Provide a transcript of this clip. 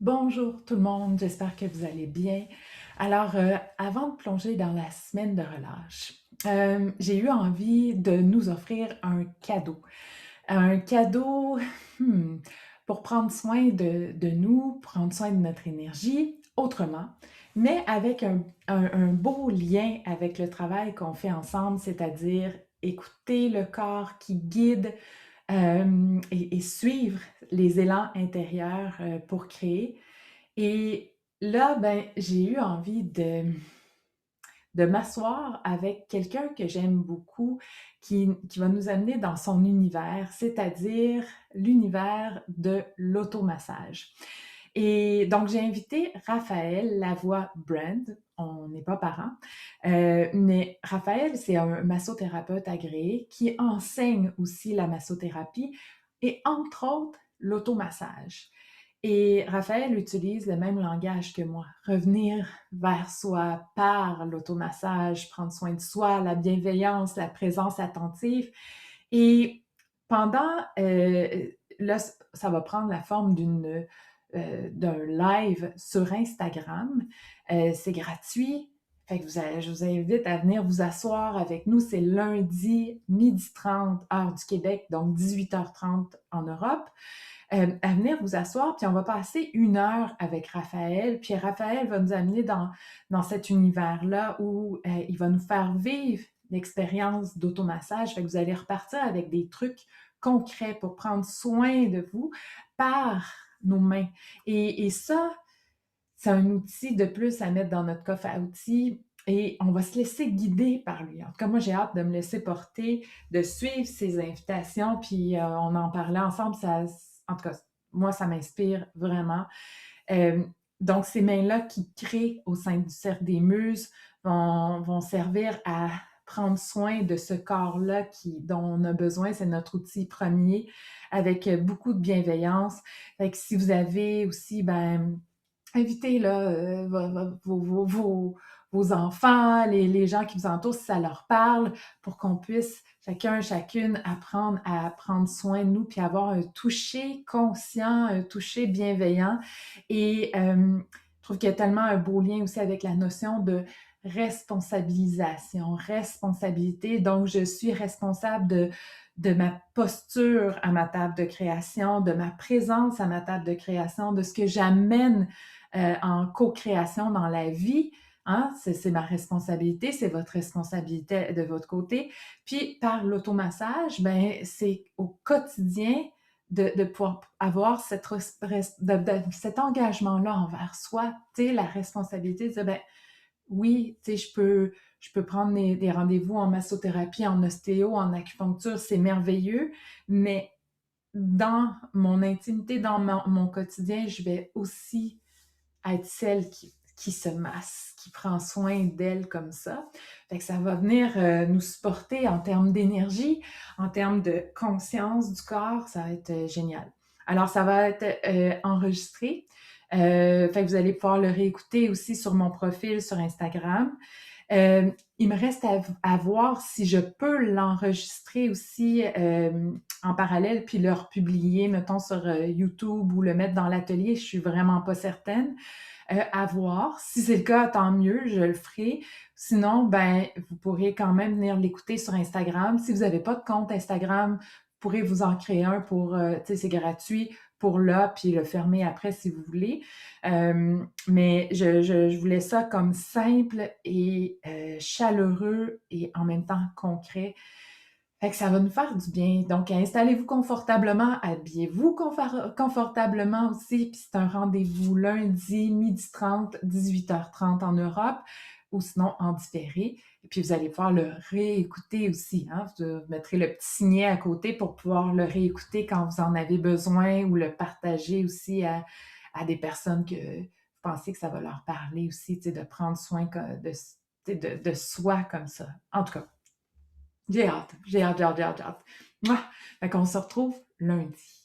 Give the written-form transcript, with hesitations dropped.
Bonjour tout le monde, j'espère que vous allez bien. Alors, avant de plonger dans la semaine de relâche, j'ai eu envie de nous offrir un cadeau. Un cadeau, hmm, pour prendre soin de nous, prendre soin de notre énergie autrement, mais avec un beau lien avec le travail qu'on fait ensemble, c'est-à-dire écouter le corps qui guide et suivre les élans intérieurs pour créer. Et là, ben, j'ai eu envie de m'asseoir avec quelqu'un que j'aime beaucoup, qui va nous amener dans son univers, c'est-à-dire l'univers de l'automassage. Et donc, j'ai invité Raphaël Lavoie-Brand. On n'est pas parents, mais Raphaël, c'est un massothérapeute agréé qui enseigne aussi la massothérapie et entre autres l'automassage. Et Raphaël utilise le même langage que moi. Revenir vers soi par l'automassage, prendre soin de soi, la bienveillance, la présence attentive. Et pendant, là, ça va prendre la forme d'un live sur Instagram. C'est gratuit. Fait que je vous invite à venir vous asseoir avec nous. C'est lundi, 12h30, heure du Québec, donc 18h30 en Europe, à venir vous asseoir, puis on va passer 1 heure avec Raphaël, puis Raphaël va nous amener dans cet univers-là où il va nous faire vivre l'expérience d'automassage. Fait que vous allez repartir avec des trucs concrets pour prendre soin de vous par nos mains. Et ça, c'est un outil de plus à mettre dans notre coffre à outils et on va se laisser guider par lui. En tout cas, moi, j'ai hâte de me laisser porter, de suivre ses invitations, puis on en parlait ensemble. En tout cas, moi, ça m'inspire vraiment. Euh, donc, ces mains-là qui créent au sein du cercle des muses vont servir à prendre soin de ce corps-là dont on a besoin. C'est notre outil premier avec beaucoup de bienveillance. Fait que si vous avez aussi, ben, invitez là, vos enfants, les gens qui vous entourent, si ça leur parle, pour qu'on puisse chacun, chacune apprendre à prendre soin de nous, puis avoir un toucher conscient, un toucher bienveillant. Et je trouve qu'il y a tellement un beau lien aussi avec la notion de responsabilisation, responsabilité. Donc, je suis responsable de ma posture à ma table de création, de ma présence à ma table de création, de ce que j'amène en co-création dans la vie. Hein? C'est ma responsabilité, c'est votre responsabilité de votre côté. Puis par l'automassage, ben, c'est au quotidien de pouvoir avoir cet engagement-là envers soi, tu sais, la responsabilité de dire, ben, oui, tu sais, je peux prendre des rendez-vous en massothérapie, en ostéo, en acupuncture, c'est merveilleux, mais dans mon intimité, dans mon quotidien, je vais aussi être celle qui se masse, qui prend soin d'elle comme ça. Fait que ça va venir nous supporter en termes d'énergie, en termes de conscience du corps, ça va être génial. Alors, ça va être enregistré. Fait que vous allez pouvoir le réécouter aussi sur mon profil sur Instagram. Il me reste à voir si je peux l'enregistrer aussi en parallèle puis le republier, mettons, sur YouTube ou le mettre dans l'atelier. Je suis vraiment pas certaine. À voir. Si c'est le cas, tant mieux, je le ferai. Sinon, ben, vous pourrez quand même venir l'écouter sur Instagram. Si vous n'avez pas de compte Instagram, vous pourrez vous en créer un pour, tu sais, c'est gratuit pour là, puis le fermer après si vous voulez. Mais je voulais ça comme simple et chaleureux et en même temps concret. Fait que ça va nous faire du bien. Donc, installez-vous confortablement, habillez-vous confortablement aussi. Puis c'est un rendez-vous lundi, 12h30, 18h30 en Europe, ou sinon en différé. Et puis vous allez pouvoir le réécouter aussi. Hein? Vous mettrez le petit signet à côté pour pouvoir le réécouter quand vous en avez besoin ou le partager aussi à des personnes que vous pensez que ça va leur parler aussi, tu sais, de prendre soin de soi comme ça. En tout cas, j'ai hâte, j'ai hâte, j'ai hâte, j'ai hâte, j'ai hâte. Mouah! Fait qu'on se retrouve lundi.